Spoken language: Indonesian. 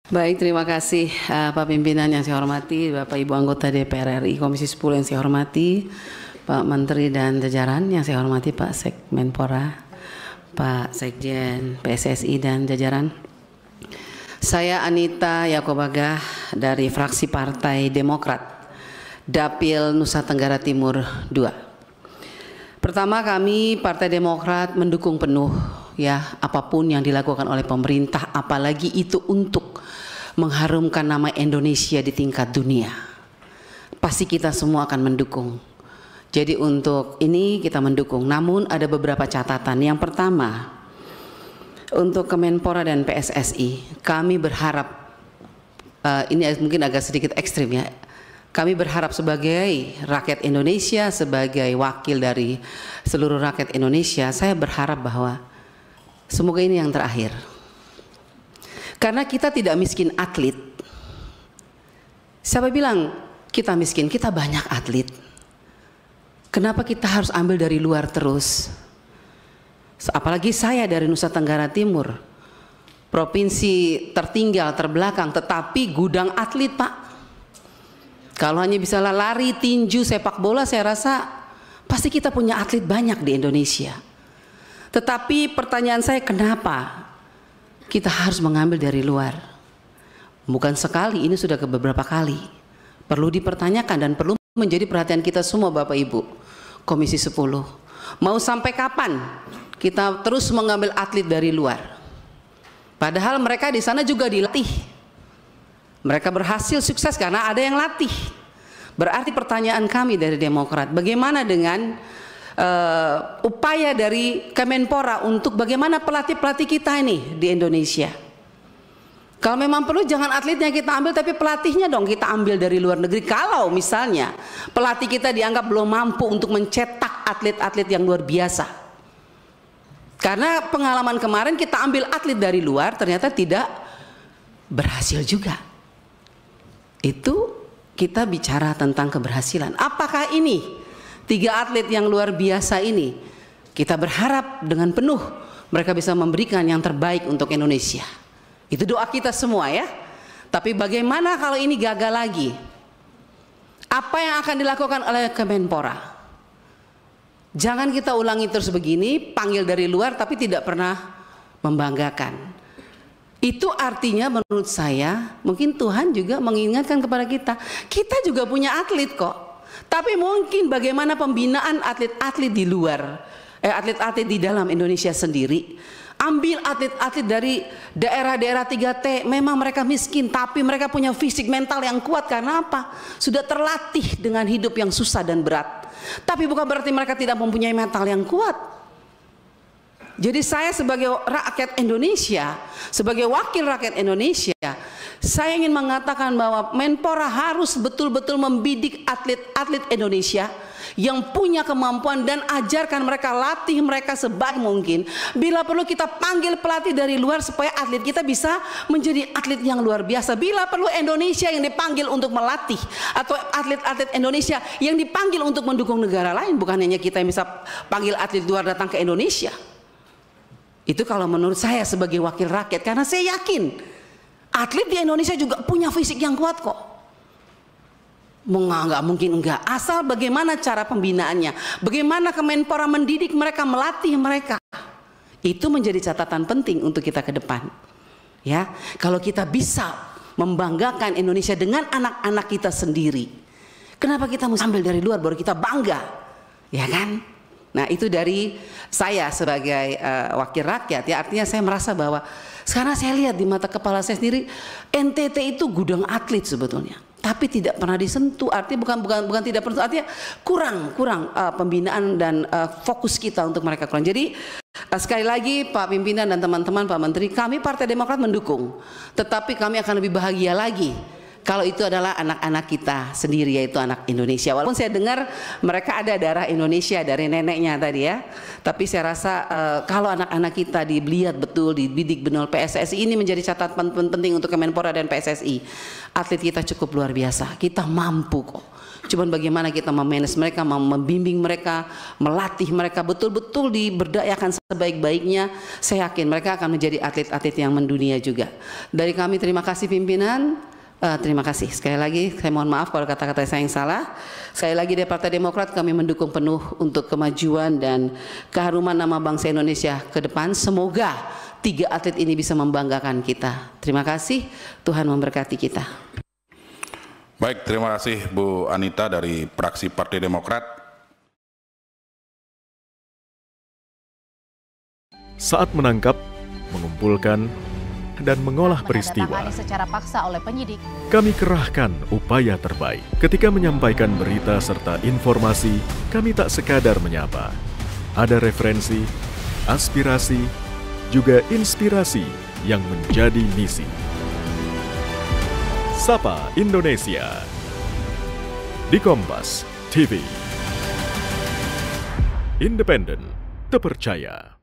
Baik, terima kasih Pak Pimpinan yang saya hormati, Bapak Ibu anggota DPR RI Komisi 10 yang saya hormati, Pak Menteri dan jajaran yang saya hormati, Pak Sekmenpora, Pak Sekjen PSSI dan jajaran. Saya Anita Yakobagah dari fraksi Partai Demokrat, Dapil Nusa Tenggara Timur II. Pertama, kami Partai Demokrat mendukung penuh apapun yang dilakukan oleh pemerintah, apalagi itu untuk mengharumkan nama Indonesia di tingkat dunia. Pasti kita semua akan mendukung. Jadi untuk ini kita mendukung. Namun ada beberapa catatan. Yang pertama, untuk Kemenpora dan PSSI, kami berharap, ini mungkin agak sedikit ekstrim ya, kami berharap sebagai rakyat Indonesia, sebagai wakil dari seluruh rakyat Indonesia, saya berharap bahwa semoga ini yang terakhir. Karena kita tidak miskin atlet. Siapa bilang kita miskin? Kita banyak atlet. Kenapa kita harus ambil dari luar terus? Apalagi saya dari Nusa Tenggara Timur, provinsi tertinggal, terbelakang, tetapi gudang atlet, Pak. Kalau hanya bisa lari, tinju, sepak bola, saya rasa pasti kita punya atlet banyak di Indonesia. Tetapi pertanyaan saya, kenapa kita harus mengambil dari luar? Bukan sekali, ini sudah beberapa kali. Perlu dipertanyakan dan perlu menjadi perhatian kita semua, Bapak Ibu Komisi 10. Mau sampai kapan kita terus mengambil atlet dari luar? Padahal mereka di sana juga dilatih. Mereka berhasil sukses karena ada yang latih. Berarti pertanyaan kami dari Demokrat, bagaimana dengan upaya dari Kemenpora untuk bagaimana pelatih-pelatih kita ini di Indonesia? Kalau memang perlu jangan atletnya kita ambil, tapi pelatihnya dong kita ambil dari luar negeri. Kalau misalnya pelatih kita dianggap belum mampu untuk mencetak atlet-atlet yang luar biasa. Karena pengalaman kemarin kita ambil atlet dari luar ternyata tidak berhasil juga. Itu kita bicara tentang keberhasilan. Apakah ini 3 atlet yang luar biasa ini, kita berharap dengan penuh mereka bisa memberikan yang terbaik untuk Indonesia. Itu doa kita semua ya. Tapi bagaimana kalau ini gagal lagi? Apa yang akan dilakukan oleh Kemenpora? Jangan kita ulangi terus begini, panggil dari luar tapi tidak pernah membanggakan. Itu artinya menurut saya, mungkin Tuhan juga mengingatkan kepada kita, kita juga punya atlet kok. Tapi mungkin bagaimana pembinaan atlet-atlet di luar, atlet-atlet di dalam Indonesia sendiri. Ambil atlet-atlet dari daerah-daerah 3T, memang mereka miskin, tapi mereka punya fisik mental yang kuat. Karena apa? Sudah terlatih dengan hidup yang susah dan berat. Tapi bukan berarti mereka tidak mempunyai mental yang kuat. Jadi saya sebagai rakyat Indonesia, sebagai wakil rakyat Indonesia, saya ingin mengatakan bahwa Menpora harus betul-betul membidik atlet-atlet Indonesia yang punya kemampuan dan ajarkan mereka, latih mereka sebaik mungkin. Bila perlu kita panggil pelatih dari luar supaya atlet kita bisa menjadi atlet yang luar biasa. Bila perlu Indonesia yang dipanggil untuk melatih, atau atlet-atlet Indonesia yang dipanggil untuk mendukung negara lain, bukan hanya kita yang bisa panggil atlet luar datang ke Indonesia. Itu kalau menurut saya sebagai wakil rakyat, karena saya yakin atlet di Indonesia juga punya fisik yang kuat kok. Nggak mungkin enggak. Asal bagaimana cara pembinaannya, bagaimana Kemenpora mendidik mereka, melatih mereka. Itu menjadi catatan penting untuk kita ke depan. Ya, kalau kita bisa membanggakan Indonesia dengan anak-anak kita sendiri, kenapa kita mesti ambil dari luar baru kita bangga, ya kan? Nah itu dari saya sebagai wakil rakyat ya, artinya saya merasa bahwa sekarang saya lihat di mata kepala saya sendiri, NTT itu gudang atlet sebetulnya, tapi tidak pernah disentuh. Artinya bukan tidak pernah, artinya kurang pembinaan dan fokus kita untuk mereka kurang. Jadi sekali lagi Pak Pimpinan dan teman-teman, Pak Menteri, kami Partai Demokrat mendukung, tetapi kami akan lebih bahagia lagi kalau itu adalah anak-anak kita sendiri, yaitu anak Indonesia. Walaupun saya dengar mereka ada darah Indonesia dari neneknya tadi ya, tapi saya rasa kalau anak-anak kita dilihat betul, dibidik benar, PSSI ini menjadi catatan penting untuk Kemenpora dan PSSI. Atlet kita cukup luar biasa, kita mampu kok. Cuman bagaimana kita memanage mereka, membimbing mereka, melatih mereka betul-betul diberdayakan sebaik-baiknya. Saya yakin mereka akan menjadi atlet-atlet yang mendunia juga. Dari kami terima kasih pimpinan. Terima kasih. Sekali lagi saya mohon maaf kalau kata-kata saya yang salah. Sekali lagi dari Partai Demokrat kami mendukung penuh untuk kemajuan dan keharuman nama bangsa Indonesia ke depan. Semoga 3 atlet ini bisa membanggakan kita. Terima kasih. Tuhan memberkati kita. Baik, terima kasih Bu Anita dari fraksi Partai Demokrat. Saat menangkap, mengumpulkan, dan mengolah peristiwa, secara paksa oleh penyidik, kami kerahkan upaya terbaik. Ketika menyampaikan berita serta informasi, kami tak sekadar menyapa. Ada referensi, aspirasi, juga inspirasi yang menjadi misi. Sapa Indonesia di Kompas TV. Independen, terpercaya.